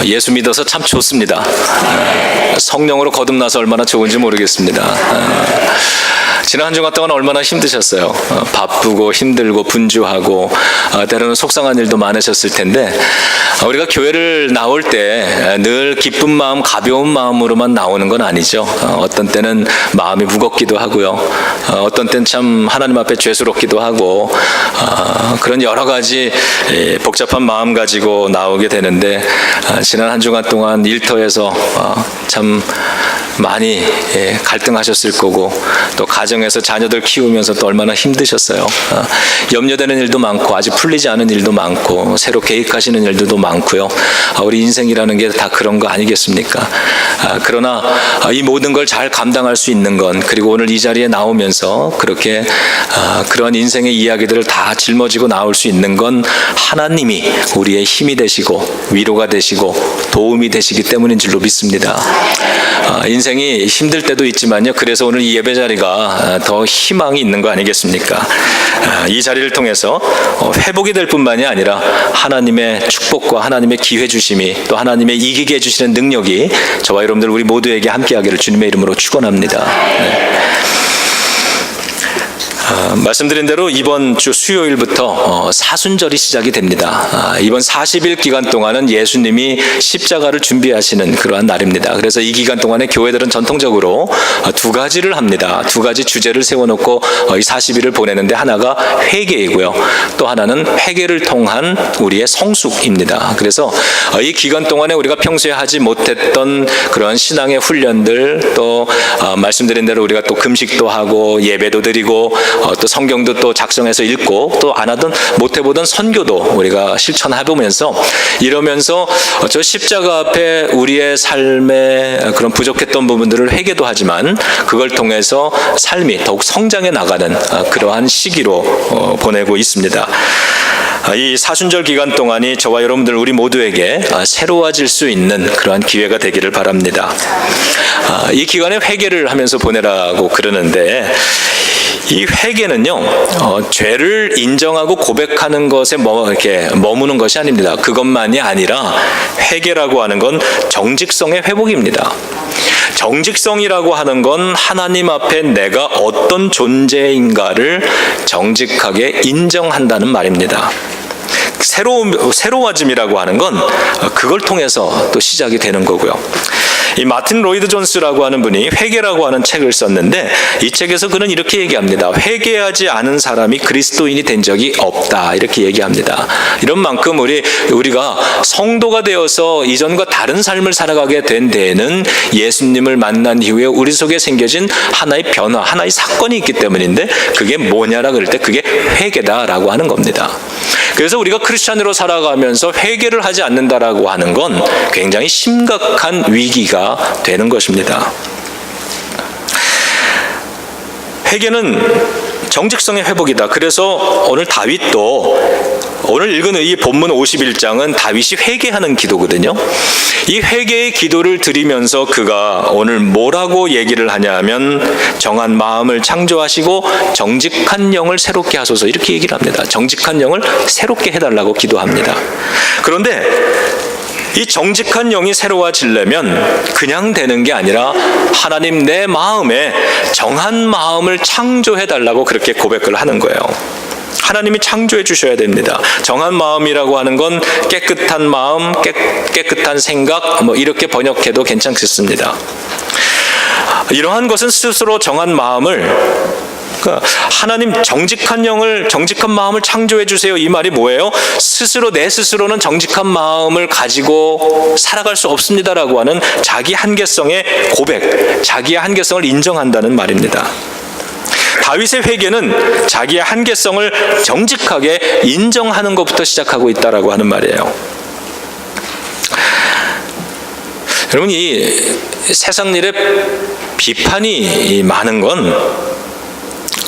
예수 믿어서 참 좋습니다. 성령으로 거듭나서 얼마나 좋은지 모르겠습니다. 지난 한 주간 동안 얼마나 힘드셨어요. 바쁘고 힘들고 분주하고 때로는 속상한 일도 많으셨을 텐데, 우리가 교회를 나올 때 늘 기쁜 마음, 가벼운 마음으로만 나오는 건 아니죠. 어떤 때는 마음이 무겁기도 하고요. 어떤 때는 참 하나님 앞에 죄스럽기도 하고, 그런 여러 가지 복잡한 마음 가지고 나오게 되는데, 지난 한 주간 동안 일터에서 참 많이 갈등하셨을 거고, 또 가정에서 자녀들 키우면서 또 얼마나 힘드셨어요. 염려되는 일도 많고, 아직 풀리지 않은 일도 많고, 새로 계획하시는 일들도 많고요. 우리 인생이라는 게 다 그런 거 아니겠습니까? 그러나 이 모든 걸 잘 감당할 수 있는 건, 그리고 오늘 이 자리에 나오면서 그렇게 그런 인생의 이야기들을 다 짊어지고 나올 수 있는 건 하나님이 우리의 힘이 되시고 위로가 되시고 도움이 되시기 때문인 줄로 믿습니다. 인생이 힘들 때도 있지만요, 그래서 오늘 이 예배 자리가 더 희망이 있는 거 아니겠습니까? 이 자리를 통해서 회복이 될 뿐만이 아니라 하나님의 축복과 하나님의 기회 주심이, 또 하나님의 이기게 해주시는 능력이 저와 여러분들 우리 모두에게 함께하기를 주님의 이름으로 축원합니다. 말씀드린 대로 이번 주 수요일부터 사순절이 시작이 됩니다. 이번 40일 기간 동안은 예수님이 십자가를 준비하시는 그러한 날입니다. 그래서 이 기간 동안에 교회들은 전통적으로 두 가지를 합니다. 두 가지 주제를 세워놓고 이 40일을 보내는데, 하나가 회개이고요, 또 하나는 회개를 통한 우리의 성숙입니다. 그래서 이 기간 동안에 우리가 평소에 하지 못했던 그런 신앙의 훈련들, 또 말씀드린 대로 우리가 또 금식도 하고 예배도 드리고 또 성경도 또 작성해서 읽고, 또 안 하던 못 해보던 선교도 우리가 실천해보면서, 이러면서 저 십자가 앞에 우리의 삶에 그런 부족했던 부분들을 회개도 하지만 그걸 통해서 삶이 더욱 성장해 나가는 그러한 시기로 보내고 있습니다. 이 사순절 기간 동안이 저와 여러분들 우리 모두에게 새로워질 수 있는 그러한 기회가 되기를 바랍니다. 이 기간에 회개를 하면서 보내라고 그러는데, 이 회개는요, 죄를 인정하고 고백하는 것에 이렇게 머무는 것이 아닙니다. 그것만이 아니라 회개라고 하는 건 정직성의 회복입니다. 정직성이라고 하는 건 하나님 앞에 내가 어떤 존재인가를 정직하게 인정한다는 말입니다. 새로워짐이라고 하는 건 그걸 통해서 또 시작이 되는 거고요. 이 마틴 로이드 존스라고 하는 분이 회개라고 하는 책을 썼는데, 이 책에서 그는 이렇게 얘기합니다. 회개하지 않은 사람이 그리스도인이 된 적이 없다, 이렇게 얘기합니다. 이런 만큼 우리가 성도가 되어서 이전과 다른 삶을 살아가게 된 데에는 예수님을 만난 이후에 우리 속에 생겨진 하나의 변화, 하나의 사건이 있기 때문인데, 그게 뭐냐라 그럴 때 그게 회개다라고 하는 겁니다. 그래서 우리가 크리스찬으로 살아가면서 회개를 하지 않는다라고 하는 건 굉장히 심각한 위기가 되는 것입니다. 회개는 정직성의 회복이다. 그래서 오늘 다윗도, 오늘 읽은 이 본문 51장은 다윗이 회개하는 기도거든요. 이 회개의 기도를 드리면서 그가 오늘 뭐라고 얘기를 하냐면, 정한 마음을 창조하시고 정직한 영을 새롭게 하소서, 이렇게 얘기를 합니다. 정직한 영을 새롭게 해달라고 기도합니다. 그런데 이 정직한 영이 새로워지려면 그냥 되는 게 아니라 하나님, 내 마음에 정한 마음을 창조해달라고 그렇게 고백을 하는 거예요. 하나님이 창조해 주셔야 됩니다. 정한 마음이라고 하는 건 깨끗한 마음, 깨끗한 생각, 이렇게 번역해도 괜찮겠습니다. 이러한 것은 스스로 정한 마음을, 하나님 정직한 마음을 창조해 주세요, 이 말이 뭐예요? 내 스스로는 정직한 마음을 가지고 살아갈 수 없습니다라고 하는 자기 한계성의 고백, 자기의 한계성을 인정한다는 말입니다. 다윗의 회개는 자기의 한계성을 정직하게 인정하는 것부터 시작하고 있다라고 하는 말이에요. 여러분, 이 세상 일에 비판이 많은 건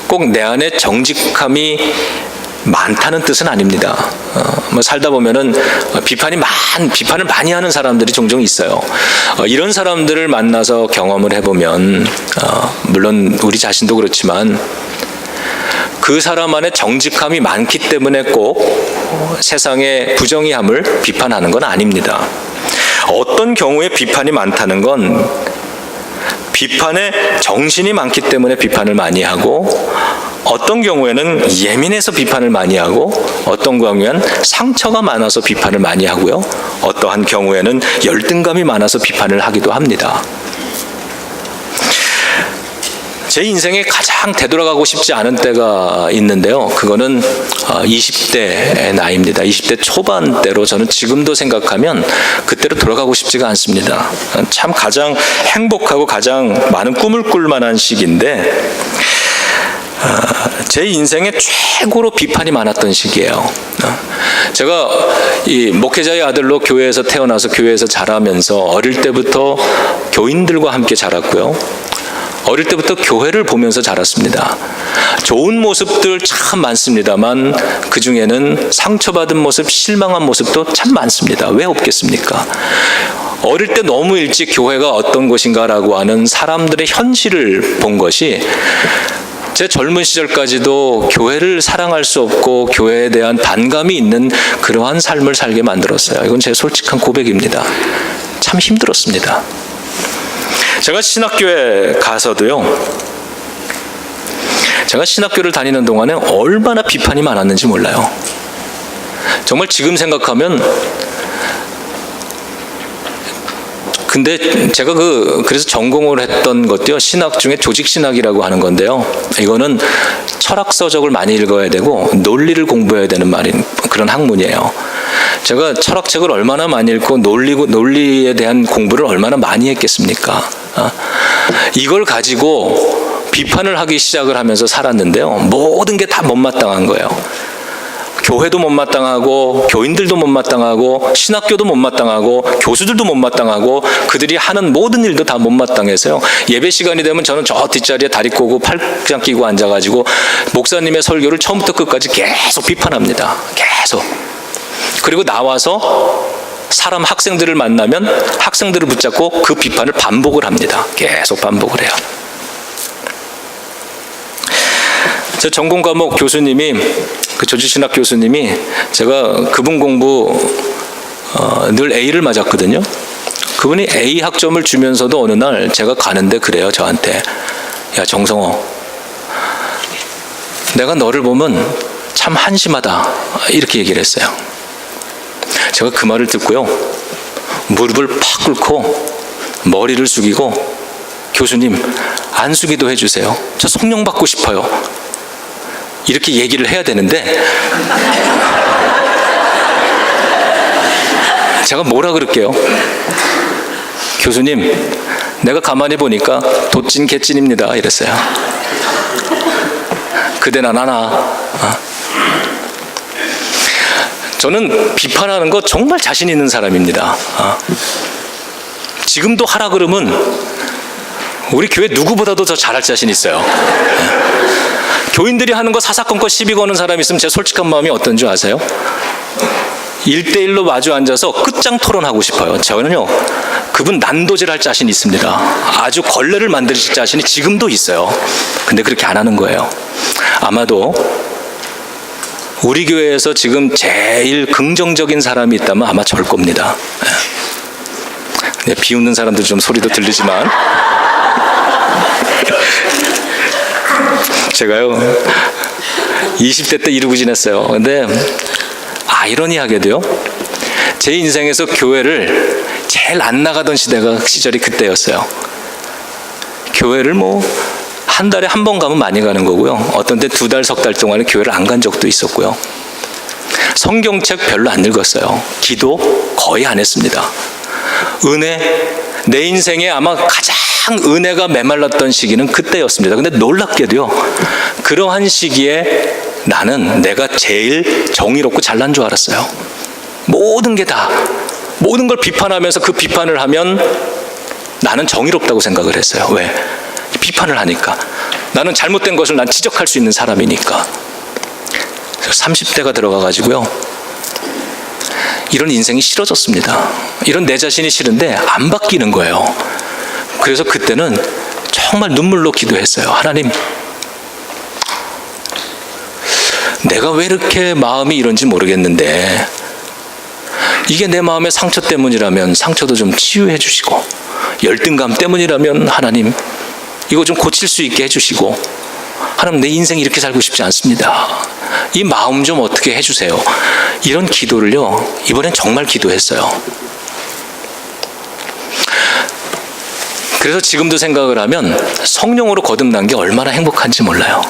꼭 내 안에 정직함이 많다는 뜻은 아닙니다. 살다 보면은 비판을 많이 하는 사람들이 종종 있어요. 이런 사람들을 만나서 경험을 해보면, 물론 우리 자신도 그렇지만 그 사람 안에 정직함이 많기 때문에 꼭 세상의 부정의함을 비판하는 건 아닙니다. 어떤 경우에 비판이 많다는 건 비판에 정신이 많기 때문에 비판을 많이 하고, 어떤 경우에는 예민해서 비판을 많이 하고, 어떤 경우에는 상처가 많아서 비판을 많이 하고요, 어떠한 경우에는 열등감이 많아서 비판을 하기도 합니다. 제 인생에 가장 되돌아가고 싶지 않은 때가 있는데요. 그거는 20대 나이입니다. 20대 초반 때로 저는 지금도 생각하면 그때로 돌아가고 싶지가 않습니다. 참 가장 행복하고 가장 많은 꿈을 꿀 만한 시기인데, 제 인생에 최고로 비판이 많았던 시기예요. 제가 이 목회자의 아들로 교회에서 태어나서 교회에서 자라면서 어릴 때부터 교인들과 함께 자랐고요. 어릴 때부터 교회를 보면서 자랐습니다. 좋은 모습들 참 많습니다만 그 중에는 상처받은 모습, 실망한 모습도 참 많습니다. 왜 없겠습니까? 어릴 때 너무 일찍 교회가 어떤 곳인가라고 하는 사람들의 현실을 본 것이 제 젊은 시절까지도 교회를 사랑할 수 없고 교회에 대한 반감이 있는 그러한 삶을 살게 만들었어요. 이건 제 솔직한 고백입니다. 참 힘들었습니다. 제가 신학교에 가서도요, 제가 신학교를 다니는 동안에 얼마나 비판이 많았는지 몰라요. 정말 지금 생각하면, 근데 제가 그래서 전공을 했던 것도요, 신학 중에 조직신학이라고 하는 건데요, 이거는 철학 서적을 많이 읽어야 되고 논리를 공부해야 되는 그런 학문이에요. 제가 철학책을 얼마나 많이 읽고 논리에 대한 공부를 얼마나 많이 했겠습니까? 이걸 가지고 비판을 하기 시작을 하면서 살았는데요, 모든 게 다 못마땅한 거예요. 교회도 못마땅하고, 교인들도 못마땅하고, 신학교도 못마땅하고, 교수들도 못마땅하고, 그들이 하는 모든 일도 다 못마땅해서요, 예배 시간이 되면 저는 저 뒷자리에 다리 꼬고 팔짱 끼고 앉아가지고 목사님의 설교를 처음부터 끝까지 계속 비판합니다. 계속. 그리고 나와서 학생들을 만나면 학생들을 붙잡고 그 비판을 반복을 합니다. 계속 반복을 해요. 제 전공 과목 교수님이, 그 조직신학 교수님이, 제가 그분 공부 늘 A를 맞았거든요. 그분이 A 학점을 주면서도 어느 날 제가 가는데 그래요, 저한테. 야, 정성호, 내가 너를 보면 참 한심하다, 이렇게 얘기를 했어요. 제가 그 말을 듣고요, 무릎을 팍 꿇고 머리를 숙이고, 교수님, 안수기도 해주세요. 저 성령 받고 싶어요. 이렇게 얘기를 해야 되는데 제가 뭐라 그럴게요? 교수님, 내가 가만히 보니까 도찐 개찐입니다, 이랬어요. 그대나 나나. 저는 비판하는 거 정말 자신 있는 사람입니다. 지금도 하라 그러면 우리 교회 누구보다도 더 잘할 자신 있어요. 교인들이 하는 거 사사건건 시비 거는 사람이 있으면 제 솔직한 마음이 어떤 줄 아세요? 1대1로 마주 앉아서 끝장 토론하고 싶어요. 저는요, 그분 난도질할 자신 있습니다. 아주 걸레를 만드실 자신이 지금도 있어요. 근데 그렇게 안 하는 거예요. 아마도 우리 교회에서 지금 제일 긍정적인 사람이 있다면 아마 절 겁니다. 비웃는 사람들 좀 소리도 들리지만 제가요 20대 때 이러고 지냈어요. 근데 아이러니하게도요, 제 인생에서 교회를 제일 안 나가던 시절이 그때였어요. 교회를 한 달에 한 번 가면 많이 가는 거고요, 어떤 때 2달, 3달 동안에 교회를 안 간 적도 있었고요, 성경책 별로 안 읽었어요. 기도 거의 안 했습니다. 내 인생에 아마 가장 은혜가 메말랐던 시기는 그때였습니다. 근데 놀랍게도요, 그러한 시기에 나는 내가 제일 정의롭고 잘난 줄 알았어요. 모든 걸 비판하면서 그 비판을 하면 나는 정의롭다고 생각을 했어요. 왜? 비판을 하니까. 나는 잘못된 것을 난 지적할 수 있는 사람이니까. 30대가 들어가가지고요, 이런 인생이 싫어졌습니다. 이런 내 자신이 싫은데 안 바뀌는 거예요. 그래서 그때는 정말 눈물로 기도했어요. 하나님, 내가 왜 이렇게 마음이 이런지 모르겠는데 이게 내 마음의 상처 때문이라면 상처도 좀 치유해 주시고, 열등감 때문이라면 하나님 이거 좀 고칠 수 있게 해주시고, 하나님 내 인생 이렇게 살고 싶지 않습니다, 이 마음 좀 어떻게 해주세요. 이런 기도를요 이번엔 정말 기도했어요. 그래서 지금도 생각을 하면 성령으로 거듭난 게 얼마나 행복한지 몰라요.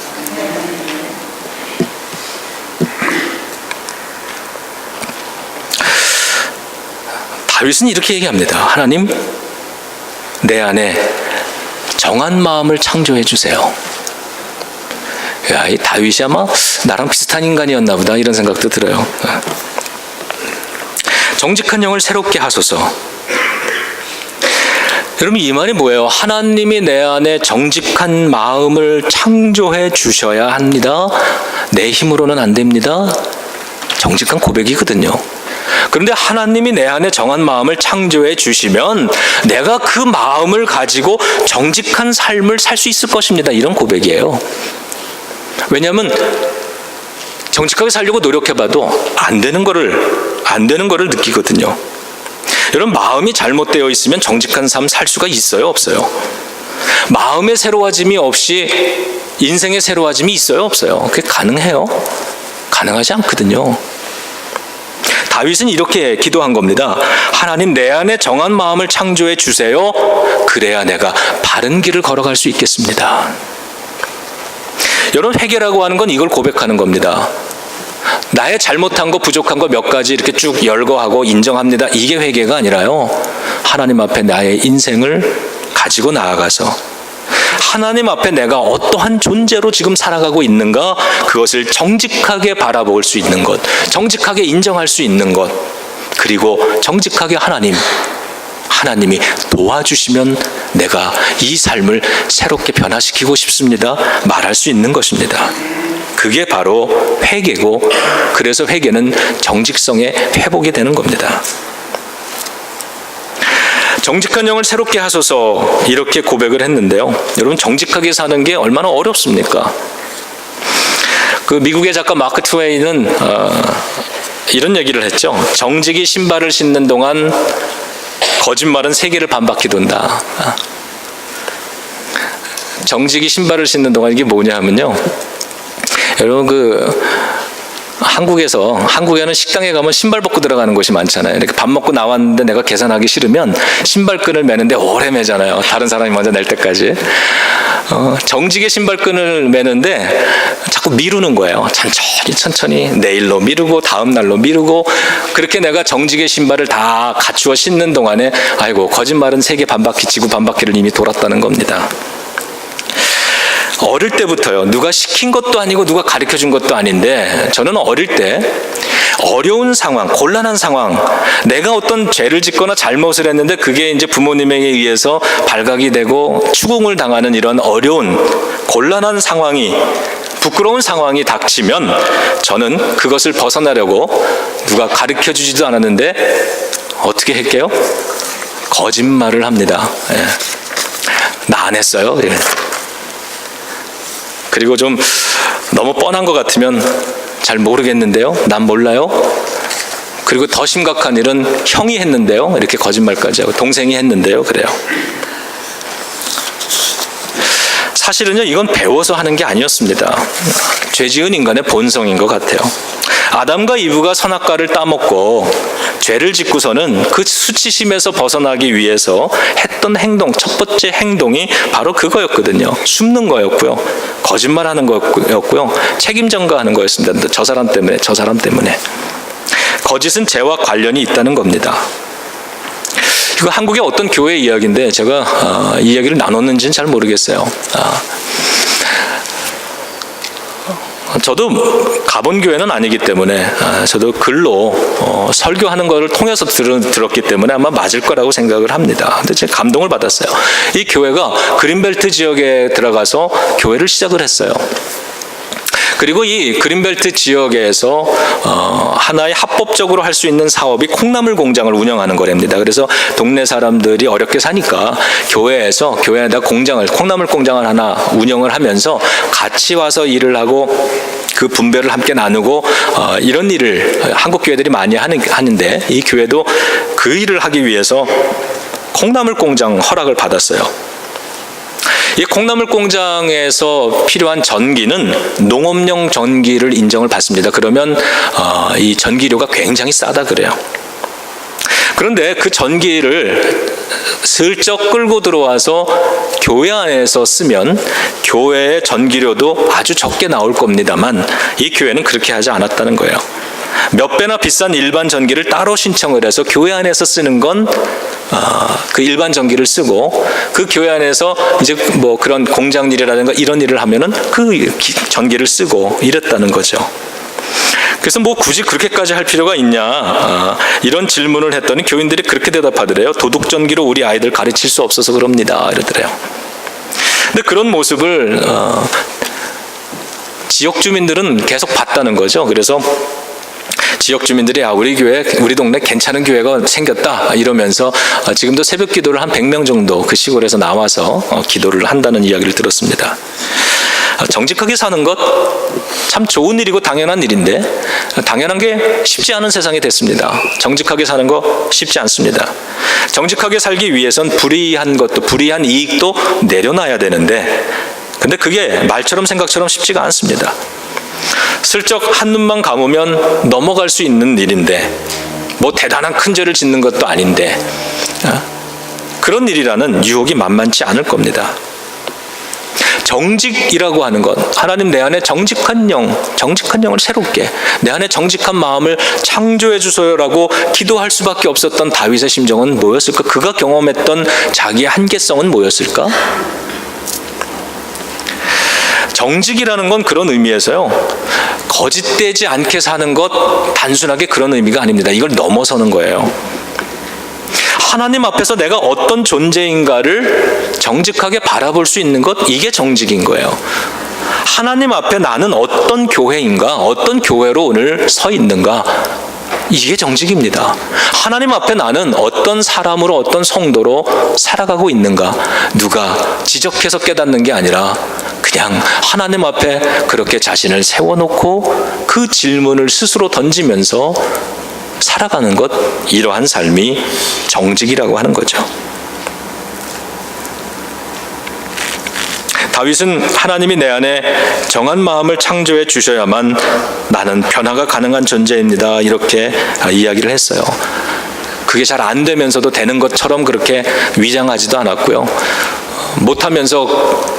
다윗은 이렇게 얘기합니다. 하나님, 내 안에 정한 마음을 창조해 주세요. 야, 이 다윗이 아마 나랑 비슷한 인간이었나 보다, 이런 생각도 들어요. 정직한 영을 새롭게 하소서. 여러분, 이 말이 뭐예요? 하나님이 내 안에 정직한 마음을 창조해 주셔야 합니다. 내 힘으로는 안 됩니다. 정직한 고백이거든요. 그런데 하나님이 내 안에 정한 마음을 창조해 주시면 내가 그 마음을 가지고 정직한 삶을 살 수 있을 것입니다. 이런 고백이에요. 왜냐하면 정직하게 살려고 노력해봐도 안 되는 거를 느끼거든요. 여러분, 마음이 잘못되어 있으면 정직한 삶 살 수가 있어요, 없어요? 마음의 새로워짐이 없이 인생의 새로워짐이 있어요, 없어요? 그게 가능해요? 가능하지 않거든요. 다윗은 이렇게 기도한 겁니다. 하나님, 내 안에 정한 마음을 창조해 주세요. 그래야 내가 바른 길을 걸어갈 수 있겠습니다. 여러분, 회개라고 하는 건 이걸 고백하는 겁니다. 나의 잘못한 거, 부족한 거 몇 가지 이렇게 쭉 열거하고 인정합니다, 이게 회개가 아니라요, 하나님 앞에 나의 인생을 가지고 나아가서 하나님 앞에 내가 어떠한 존재로 지금 살아가고 있는가, 그것을 정직하게 바라볼 수 있는 것, 정직하게 인정할 수 있는 것, 그리고 정직하게 하나님이 도와주시면 내가 이 삶을 새롭게 변화시키고 싶습니다, 말할 수 있는 것입니다. 그게 바로 회개고, 그래서 회개는 정직성의 회복이 되는 겁니다. 정직한 영을 새롭게 하소서, 이렇게 고백을 했는데요. 여러분, 정직하게 사는 게 얼마나 어렵습니까? 그 미국의 작가 마크 트웨인은 이런 얘기를 했죠. 정직이 신발을 신는 동안 거짓말은 세계를 반바퀴 돈다. 정직이 신발을 신는 동안 이게 뭐냐 하면요, 여러분, 한국에는 식당에 가면 신발 벗고 들어가는 곳이 많잖아요. 이렇게 밥 먹고 나왔는데 내가 계산하기 싫으면 신발끈을 매는데 오래 매잖아요. 다른 사람이 먼저 낼 때까지. 정직의 신발끈을 매는데 자꾸 미루는 거예요. 천천히 내일로 미루고 다음 날로 미루고, 그렇게 내가 정직의 신발을 다 갖추어 신는 동안에 아이고, 거짓말은 세계 반바퀴, 지구 반바퀴를 이미 돌았다는 겁니다. 어릴 때부터요, 누가 시킨 것도 아니고 누가 가르쳐 준 것도 아닌데, 저는 어릴 때 어려운 상황, 곤란한 상황, 내가 어떤 죄를 짓거나 잘못을 했는데 그게 이제 부모님에게 의해서 발각이 되고 추궁을 당하는 이런 어려운 곤란한 상황이, 부끄러운 상황이 닥치면 저는 그것을 벗어나려고 누가 가르쳐 주지도 않았는데 어떻게 할게요? 거짓말을 합니다. 나 안 했어요. 그리고 좀 너무 뻔한 것 같으면 잘 모르겠는데요, 난 몰라요. 그리고 더 심각한 일은 형이 했는데요, 이렇게 거짓말까지 하고, 동생이 했는데요, 그래요. 사실은요, 이건 배워서 하는 게 아니었습니다. 죄 지은 인간의 본성인 것 같아요. 아담과 이브가 선악과를 따먹고 죄를 짓고서는 그 수치심에서 벗어나기 위해서 했던 행동, 첫 번째 행동이 바로 그거였거든요. 숨는 거였고요, 거짓말하는 거였고요, 책임 전가하는 거였습니다. 저 사람 때문에. 거짓은 죄와 관련이 있다는 겁니다. 이거 한국의 어떤 교회 이야기인데 제가 이 이야기를 나눴는지는 잘 모르겠어요. 저도 가본 교회는 아니기 때문에, 저도 글로 설교하는 것을 통해서 들었기 때문에 아마 맞을 거라고 생각을 합니다. 근데 제가 감동을 받았어요. 이 교회가 그린벨트 지역에 들어가서 교회를 시작을 했어요. 그리고 이 그린벨트 지역에서 하나의 합법적으로 할 수 있는 사업이 콩나물 공장을 운영하는 거랍니다. 그래서 동네 사람들이 어렵게 사니까 교회에다 콩나물 공장을 하나 운영을 하면서 같이 와서 일을 하고 그 분배를 함께 나누고 이런 일을 한국 교회들이 많이 하는데 이 교회도 그 일을 하기 위해서 콩나물 공장 허락을 받았어요. 이 콩나물 공장에서 필요한 전기는 농업용 전기를 인정을 받습니다. 그러면 이 전기료가 굉장히 싸다 그래요. 그런데 그 전기를 슬쩍 끌고 들어와서 교회 안에서 쓰면 교회의 전기료도 아주 적게 나올 겁니다만 이 교회는 그렇게 하지 않았다는 거예요. 몇 배나 비싼 일반 전기를 따로 신청을 해서 교회 안에서 쓰는 건 그 일반 전기를 쓰고 그 교회 안에서 이제 뭐 그런 공장 일이라든가 이런 일을 하면은 그 전기를 쓰고 이랬다는 거죠. 그래서 뭐 굳이 그렇게까지 할 필요가 있냐 이런 질문을 했더니 교인들이 그렇게 대답하더래요. 도둑 전기로 우리 아이들 가르칠 수 없어서 그럽니다 이러더래요. 근데 그런 모습을 지역 주민들은 계속 봤다는 거죠. 그래서 지역 주민들이 우리 교회, 우리 동네 괜찮은 교회가 생겼다 이러면서 지금도 새벽 기도를 한 100명 정도 그 시골에서 나와서 기도를 한다는 이야기를 들었습니다. 정직하게 사는 것 참 좋은 일이고 당연한 일인데 당연한 게 쉽지 않은 세상이 됐습니다. 정직하게 사는 거 쉽지 않습니다. 정직하게 살기 위해선 불이한 이익도 내려놔야 되는데 근데 그게 말처럼 생각처럼 쉽지가 않습니다. 슬쩍 한눈만 감으면 넘어갈 수 있는 일인데 뭐 대단한 큰 죄를 짓는 것도 아닌데 그런 일이라는 유혹이 만만치 않을 겁니다. 정직이라고 하는 것, 하나님 내 안에 정직한 영을 새롭게 내 안에 정직한 마음을 창조해 주소요라고 기도할 수밖에 없었던 다윗의 심정은 뭐였을까? 그가 경험했던 자기의 한계성은 뭐였을까? 정직이라는 건 그런 의미에서요, 거짓되지 않게 사는 것 단순하게 그런 의미가 아닙니다. 이걸 넘어서는 거예요. 하나님 앞에서 내가 어떤 존재인가를 정직하게 바라볼 수 있는 것, 이게 정직인 거예요. 하나님 앞에 나는 어떤 교회인가, 어떤 교회로 오늘 서 있는가, 이게 정직입니다. 하나님 앞에 나는 어떤 사람으로, 어떤 성도로 살아가고 있는가, 누가 지적해서 깨닫는 게 아니라 그냥 하나님 앞에 그렇게 자신을 세워놓고 그 질문을 스스로 던지면서 살아가는 것, 이러한 삶이 정직이라고 하는 거죠. 다윗은 하나님이 내 안에 정한 마음을 창조해 주셔야만 나는 변화가 가능한 존재입니다, 이렇게 이야기를 했어요. 그게 잘 안 되면서도 되는 것처럼 그렇게 위장하지도 않았고요. 못하면서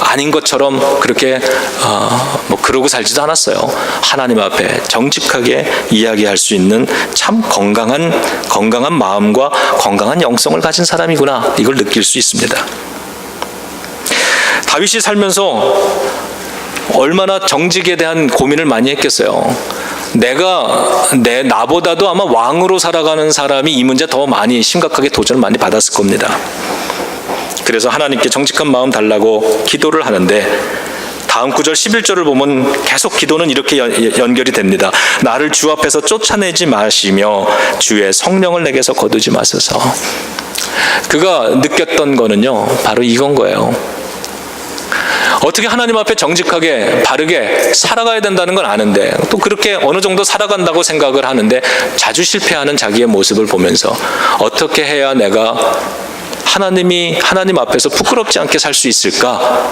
아닌 것처럼 그렇게 그러고 살지도 않았어요. 하나님 앞에 정직하게 이야기할 수 있는 참 건강한 마음과 건강한 영성을 가진 사람이구나, 이걸 느낄 수 있습니다. 다윗이 살면서 얼마나 정직에 대한 고민을 많이 했겠어요. 나보다도 아마 왕으로 살아가는 사람이 이 문제 더 많이 심각하게 도전을 많이 받았을 겁니다. 그래서 하나님께 정직한 마음 달라고 기도를 하는데 다음 구절 11절을 보면 계속 기도는 이렇게 연결이 됩니다. 나를 주 앞에서 쫓아내지 마시며 주의 성령을 내게서 거두지 마소서. 그가 느꼈던 거는요, 바로 이건 거예요. 어떻게 하나님 앞에 정직하게 바르게 살아가야 된다는 건 아는데 또 그렇게 어느 정도 살아간다고 생각을 하는데 자주 실패하는 자기의 모습을 보면서 어떻게 해야 내가 하나님 앞에서 부끄럽지 않게 살 수 있을까?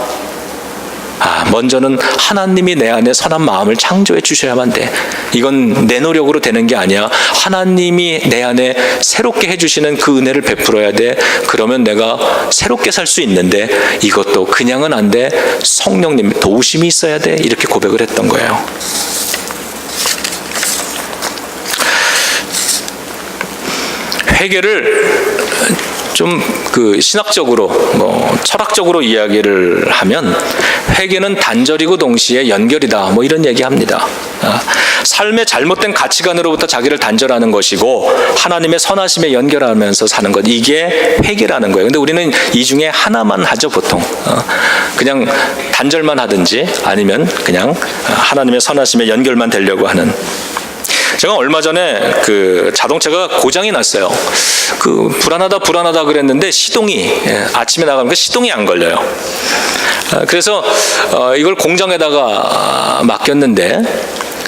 먼저는 하나님이 내 안에 선한 마음을 창조해 주셔야만 돼. 이건 내 노력으로 되는 게 아니야. 하나님이 내 안에 새롭게 해주시는 그 은혜를 베풀어야 돼. 그러면 내가 새롭게 살 수 있는데 이것도 그냥은 안 돼. 성령님 도우심이 있어야 돼. 이렇게 고백을 했던 거예요. 회개를 좀 신학적으로 철학적으로 이야기를 하면 회개는 단절이고 동시에 연결이다, 이런 얘기합니다. 삶의 잘못된 가치관으로부터 자기를 단절하는 것이고 하나님의 선하심에 연결하면서 사는 것, 이게 회개라는 거예요. 근데 우리는 이 중에 하나만 하죠, 보통. 그냥 단절만 하든지 아니면 그냥 하나님의 선하심에 연결만 되려고 하는. 제가 얼마 전에 자동차가 고장이 났어요. 불안하다 그랬는데 아침에 나가니까 시동이 안 걸려요. 그래서 이걸 공장에다가 맡겼는데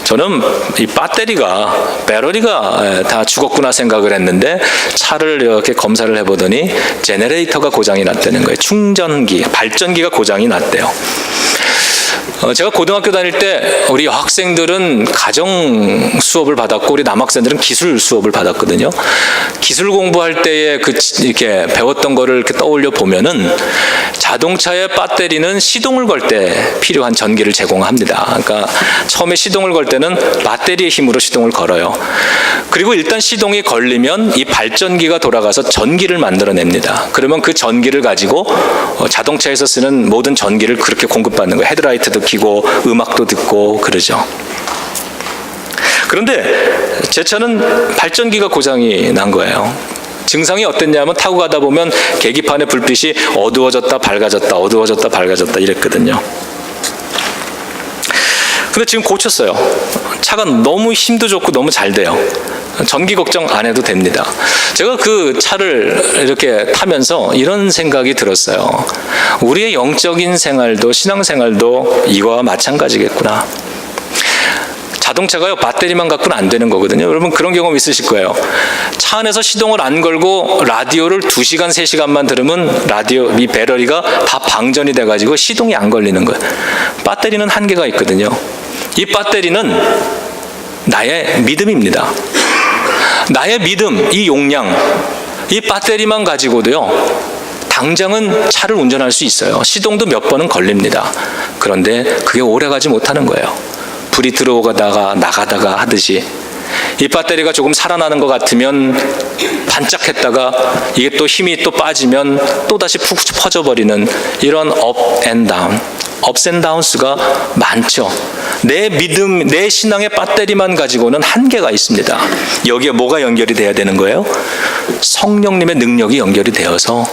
저는 이 배터리가 다 죽었구나 생각을 했는데 차를 이렇게 검사를 해보더니 제너레이터가 고장이 났다는 거예요. 충전기, 발전기가 고장이 났대요. 제가 고등학교 다닐 때 우리 여학생들은 가정 수업을 받았고 우리 남학생들은 기술 수업을 받았거든요. 기술 공부할 때에 이렇게 배웠던 거를 이렇게 떠올려 보면은 자동차의 배터리는 시동을 걸 때 필요한 전기를 제공합니다. 그러니까 처음에 시동을 걸 때는 배터리의 힘으로 시동을 걸어요. 그리고 일단 시동이 걸리면 이 발전기가 돌아가서 전기를 만들어냅니다. 그러면 그 전기를 가지고 자동차에서 쓰는 모든 전기를 그렇게 공급받는 거예요. 헤드라이트도 켜고 음악도 듣고 그러죠. 그런데 제 차는 발전기가 고장이 난 거예요. 증상이 어땠냐면 타고 가다 보면 계기판의 불빛이 어두워졌다 밝아졌다 어두워졌다 밝아졌다 이랬거든요. 근데 지금 고쳤어요. 차가 너무 힘도 좋고 너무 잘 돼요. 전기 걱정 안 해도 됩니다. 제가 그 차를 이렇게 타면서 이런 생각이 들었어요. 우리의 영적인 생활도 신앙생활도 이거와 마찬가지겠구나. 자동차가요, 배터리만 갖고는 안 되는 거거든요. 여러분 그런 경험 있으실 거예요. 차 안에서 시동을 안 걸고 라디오를 2시간, 3시간만 들으면 이 배터리가 다 방전이 돼가지고 시동이 안 걸리는 거예요. 배터리는 한계가 있거든요. 이 배터리는 나의 믿음입니다. 나의 믿음, 이 용량, 이 배터리만 가지고도요, 당장은 차를 운전할 수 있어요. 시동도 몇 번은 걸립니다. 그런데 그게 오래가지 못하는 거예요. 불이 들어오다가 나가다가 하듯이 이 배터리가 조금 살아나는 것 같으면 반짝했다가 이게 또 힘이 또 빠지면 또다시 푹 퍼져버리는 이런 업 앤 다운, 업스 앤 다운스가 많죠. 내 믿음, 내 신앙의 배터리만 가지고는 한계가 있습니다. 여기에 뭐가 연결이 돼야 되는 거예요? 성령님의 능력이 연결이 되어서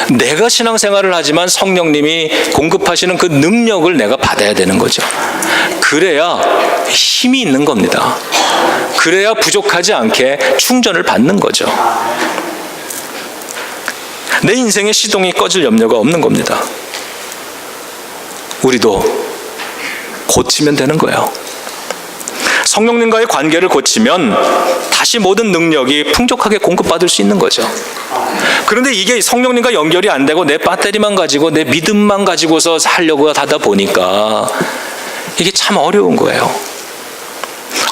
내가 신앙생활을 하지만 성령님이 공급하시는 그 능력을 내가 받아야 되는 거죠. 그래야 힘이 있는 겁니다. 그래야 부족하지 않게 충전을 받는 거죠. 내 인생의 시동이 꺼질 염려가 없는 겁니다. 우리도 고치면 되는 거예요. 성령님과의 관계를 고치면 다시 모든 능력이 풍족하게 공급받을 수 있는 거죠. 그런데 이게 성령님과 연결이 안 되고 내 배터리만 가지고 내 믿음만 가지고서 하려고 하다 보니까 이게 참 어려운 거예요.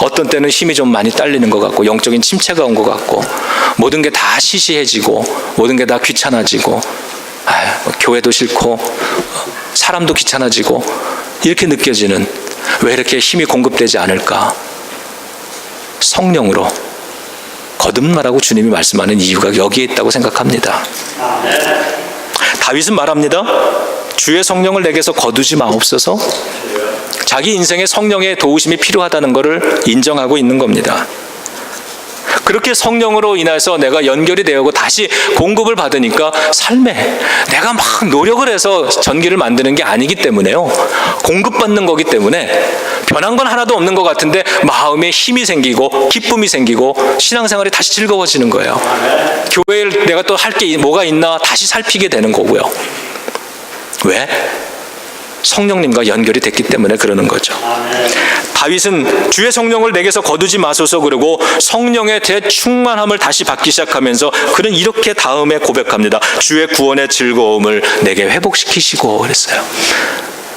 어떤 때는 힘이 좀 많이 딸리는 것 같고 영적인 침체가 온 것 같고 모든 게 다 시시해지고 모든 게 다 귀찮아지고 교회도 싫고 사람도 귀찮아지고 이렇게 느껴지는, 왜 이렇게 힘이 공급되지 않을까? 성령으로 거듭나라고 주님이 말씀하는 이유가 여기에 있다고 생각합니다. 다윗은 말합니다. 주의 성령을 내게서 거두지 마옵소서. 자기 인생에 성령의 도우심이 필요하다는 것을 인정하고 있는 겁니다. 그렇게 성령으로 인해서 내가 연결이 되고 다시 공급을 받으니까 삶에 내가 막 노력을 해서 전기를 만드는 게 아니기 때문에요, 공급받는 거기 때문에 변한 건 하나도 없는 것 같은데 마음에 힘이 생기고 기쁨이 생기고 신앙생활이 다시 즐거워지는 거예요. 교회에 내가 또 할 게 뭐가 있나 다시 살피게 되는 거고요. 왜? 성령님과 연결이 됐기 때문에 그러는 거죠. 다윗은 주의 성령을 내게서 거두지 마소서 그러고 성령의 대충만함을 다시 받기 시작하면서 그는 이렇게 다음에 고백합니다. 주의 구원의 즐거움을 내게 회복시키시고 그랬어요.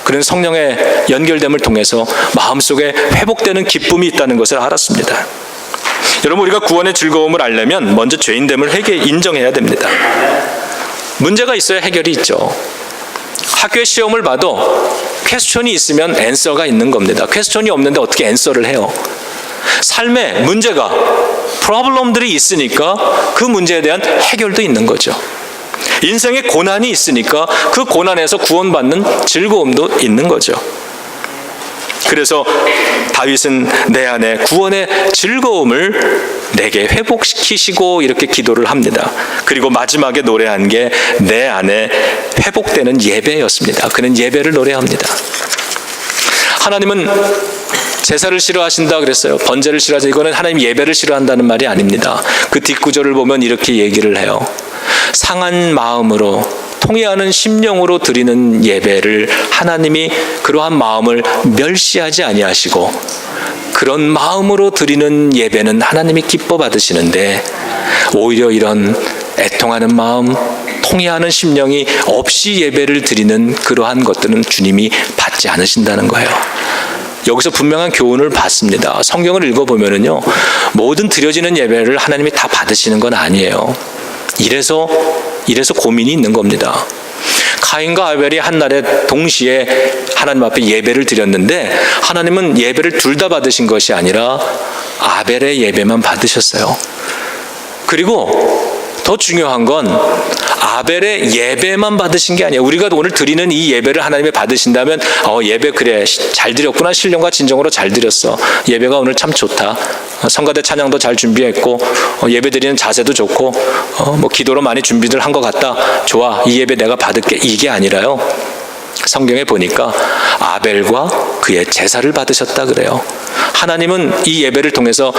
그는 성령의 연결됨을 통해서 마음속에 회복되는 기쁨이 있다는 것을 알았습니다. 여러분, 우리가 구원의 즐거움을 알려면 먼저 죄인됨을 인정해야 됩니다. 문제가 있어야 해결이 있죠. 학교에 시험을 봐도 퀘스천이 있으면 앤서가 있는 겁니다. 퀘스천이 없는데 어떻게 앤서를 해요? 삶에 문제가, 프로블럼들이 있으니까 그 문제에 대한 해결도 있는 거죠. 인생에 고난이 있으니까 그 고난에서 구원받는 즐거움도 있는 거죠. 그래서 다윗은 내 안에 구원의 즐거움을 내게 회복시키시고 이렇게 기도를 합니다. 그리고 마지막에 노래한 게 내 안에 회복되는 예배였습니다. 그는 예배를 노래합니다. 하나님은 제사를 싫어하신다 그랬어요. 번제를 싫어하신다. 이거는 하나님 예배를 싫어한다는 말이 아닙니다. 그 뒷구절을 보면 이렇게 얘기를 해요. 상한 마음으로 통회하는 심령으로 드리는 예배를 하나님이 그러한 마음을 멸시하지 아니하시고 그런 마음으로 드리는 예배는 하나님이 기뻐 받으시는데, 오히려 이런 애통하는 마음, 통회하는 심령이 없이 예배를 드리는 그러한 것들은 주님이 받지 않으신다는 거예요. 여기서 분명한 교훈을 받습니다. 성경을 읽어보면은요, 모든 드려지는 예배를 하나님이 다 받으시는 건 아니에요. 이래서 고민이 있는 겁니다. 가인과 아벨이 한날에 동시에 하나님 앞에 예배를 드렸는데, 하나님은 예배를 둘 다 받으신 것이 아니라 아벨의 예배만 받으셨어요. 그리고 더 중요한 건 아벨의 예배만 받으신 게 아니에요. 우리가 오늘 드리는 이 예배를 하나님이 받으신다면 예배 그래 잘 드렸구나, 신령과 진정으로 잘 드렸어, 예배가 오늘 참 좋다, 성가대 찬양도 잘 준비했고 예배 드리는 자세도 좋고 뭐 기도로 많이 준비를 한 것 같다, 좋아, 이 예배 내가 받을게, 이게 아니라요. 성경에 보니까 아벨과 그의 제사를 받으셨다 그래요. 하나님은 이 예배를 통해서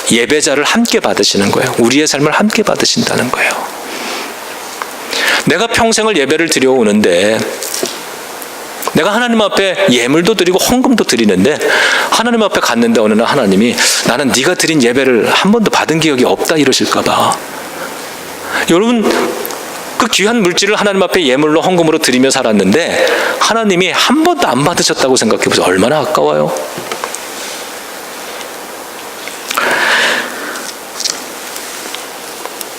예배자를 함께 받으시는 거예요. 우리의 삶을 함께 받으신다는 거예요. 내가 평생을 예배를 드려오는데, 내가 하나님 앞에 예물도 드리고 헌금도 드리는데, 하나님 앞에 갔는데 어느 날 하나님이 나는 네가 드린 예배를 한 번도 받은 기억이 없다 이러실까 봐. 여러분, 그 귀한 물질을 하나님 앞에 예물로 헌금으로 드리며 살았는데 하나님이 한 번도 안 받으셨다고 생각해 보세요. 얼마나 아까워요.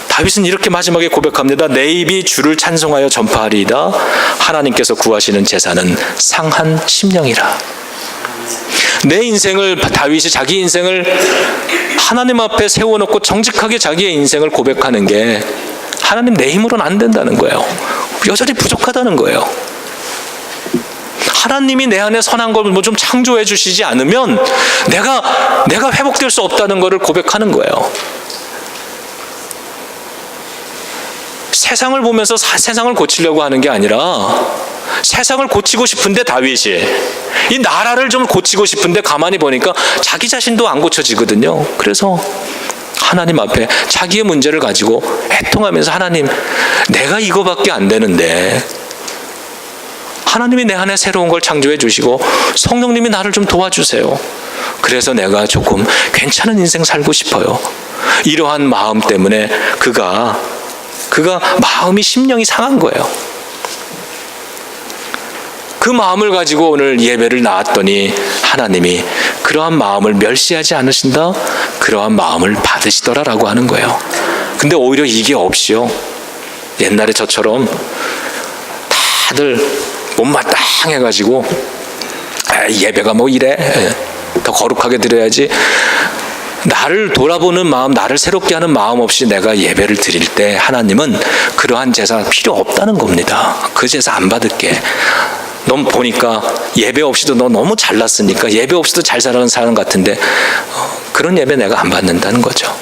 다윗은 이렇게 마지막에 고백합니다. 내 입이 주를 찬송하여 전파하리이다. 하나님께서 구하시는 제사는 상한 심령이라. 내 인생을, 다윗이 자기 인생을 하나님 앞에 세워놓고 정직하게 자기의 인생을 고백하는 게, 하나님 내 힘으로는 안 된다는 거예요. 여전히 부족하다는 거예요. 하나님이 내 안에 선한 걸 뭐 좀 창조해 주시지 않으면 내가 회복될 수 없다는 것을 고백하는 거예요. 세상을 보면서 세상을 고치려고 하는 게 아니라, 세상을 고치고 싶은데 다윗이 이 나라를 좀 고치고 싶은데 가만히 보니까 자기 자신도 안 고쳐지거든요. 그래서 하나님 앞에 자기의 문제를 가지고 애통하면서, 하나님 내가 이거밖에 안 되는데 하나님이 내 안에 새로운 걸 창조해 주시고 성령님이 나를 좀 도와주세요. 그래서 내가 조금 괜찮은 인생 살고 싶어요. 이러한 마음 때문에 그가 마음이, 심령이 상한 거예요. 그 마음을 가지고 오늘 예배를 나왔더니 하나님이 그러한 마음을 멸시하지 않으신다, 그러한 마음을 받으시더라라고 하는 거예요. 근데 오히려 이게 없이요, 옛날에 저처럼 다들 못마땅해가지고 예배가 뭐 이래, 더 거룩하게 드려야지, 나를 돌아보는 마음, 나를 새롭게 하는 마음 없이 내가 예배를 드릴 때 하나님은 그러한 제사 필요 없다는 겁니다. 그 제사 안 받을게. 넌 보니까 예배 없이도 너 너무 잘났으니까 예배 없이도 잘 살아가는 사람 같은데 그런 예배 내가 안 받는다는 거죠.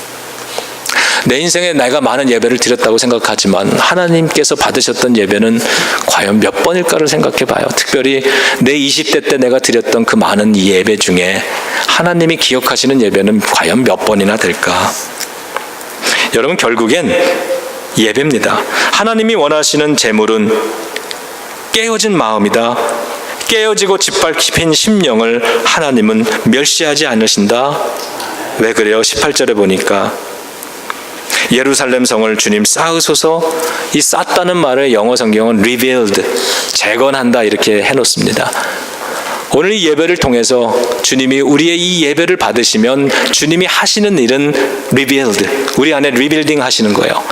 내 인생에 내가 많은 예배를 드렸다고 생각하지만 하나님께서 받으셨던 예배는 과연 몇 번일까를 생각해 봐요. 특별히 내 20대 때 내가 드렸던 그 많은 이 예배 중에 하나님이 기억하시는 예배는 과연 몇 번이나 될까? 여러분, 결국엔 예배입니다. 하나님이 원하시는 제물은 깨어진 마음이다. 깨어지고 짓밟힌 심령을 하나님은 멸시하지 않으신다. 왜 그래요? 18절에 보니까 예루살렘 성을 주님 쌓으소서. 이 쌓다는 말을 영어 성경은 rebuild, 재건한다 이렇게 해놓습니다. 오늘 이 예배를 통해서 주님이 우리의 이 예배를 받으시면 주님이 하시는 일은 rebuild, 우리 안에 리빌딩 하시는 거예요.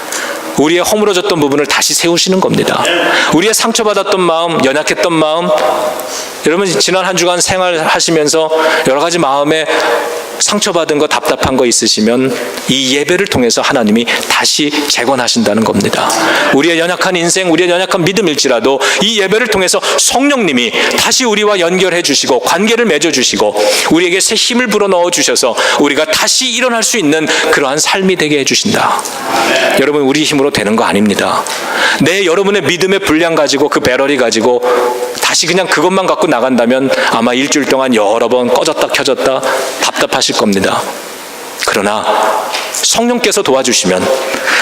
우리의 허물어졌던 부분을 다시 세우시는 겁니다. 우리의 상처받았던 마음, 연약했던 마음, 여러분 지난 한 주간 생활하시면서 여러 가지 마음에 상처받은 거, 답답한 거 있으시면 이 예배를 통해서 하나님이 다시 재건하신다는 겁니다. 우리의 연약한 인생, 우리의 연약한 믿음일지라도 이 예배를 통해서 성령님이 다시 우리와 연결해 주시고 관계를 맺어 주시고 우리에게 새 힘을 불어넣어 주셔서 우리가 다시 일어날 수 있는 그러한 삶이 되게 해주신다. 여러분, 우리 힘으로 되는 거 아닙니다. 여러분의 믿음의 분량 가지고, 그 배럴이 가지고 다시 그냥 그것만 갖고 나간다면 아마 일주일 동안 여러 번 꺼졌다 켜졌다 답답하실 겁니다. 그러나 성령께서 도와주시면,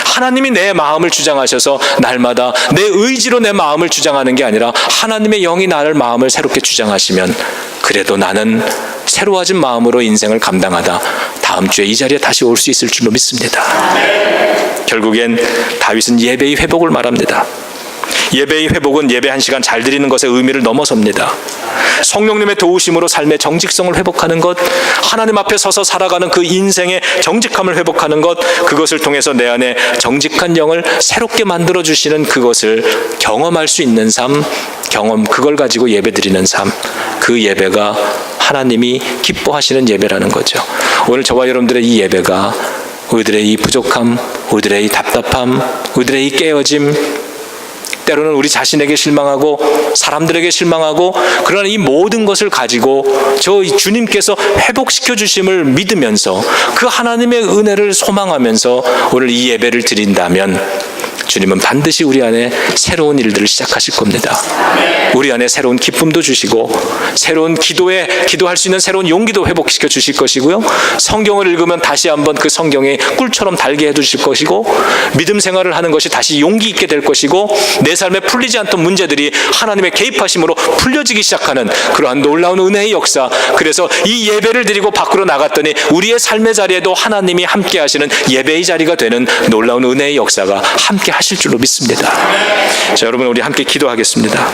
하나님이 내 마음을 주장하셔서 날마다 내 의지로 내 마음을 주장하는 게 아니라 하나님의 영이 나를 마음을 새롭게 주장하시면, 그래도 나는 새로워진 마음으로 인생을 감당하다 다음 주에 이 자리에 다시 올 수 있을 줄로 믿습니다. 결국엔 다윗은 예배의 회복을 말합니다. 예배의 회복은 예배 한 시간 잘 드리는 것의 의미를 넘어섭니다. 성령님의 도우심으로 삶의 정직성을 회복하는 것, 하나님 앞에 서서 살아가는 그 인생의 정직함을 회복하는 것, 그것을 통해서 내 안에 정직한 영을 새롭게 만들어주시는 그것을 경험할 수 있는 삶, 그걸 가지고 예배 드리는 삶, 그 예배가 하나님이 기뻐하시는 예배라는 거죠. 오늘 저와 여러분들의 이 예배가 우리들의 이 부족함, 우리들의 이 답답함, 우리들의 이 깨어짐, 때로는 우리 자신에게 실망하고 사람들에게 실망하고, 그러나 이 모든 것을 가지고 저 주님께서 회복시켜 주심을 믿으면서 그 하나님의 은혜를 소망하면서 오늘 이 예배를 드린다면 주님은 반드시 우리 안에 새로운 일들을 시작하실 겁니다. 우리 안에 새로운 기쁨도 주시고 새로운 기도할 수 있는 새로운 용기도 회복시켜 주실 것이고요. 성경을 읽으면 다시 한번 그 성경의 꿀처럼 달게 해주실 것이고, 믿음 생활을 하는 것이 다시 용기 있게 될 것이고, 내 삶에 풀리지 않던 문제들이 하나님의 개입하심으로 풀려지기 시작하는 그러한 놀라운 은혜의 역사. 그래서 이 예배를 드리고 밖으로 나갔더니 우리의 삶의 자리에도 하나님이 함께 하시는 예배의 자리가 되는 놀라운 은혜의 역사가 함께 하실 줄로 믿습니다. 자, 여러분, 우리 함께 기도하겠습니다.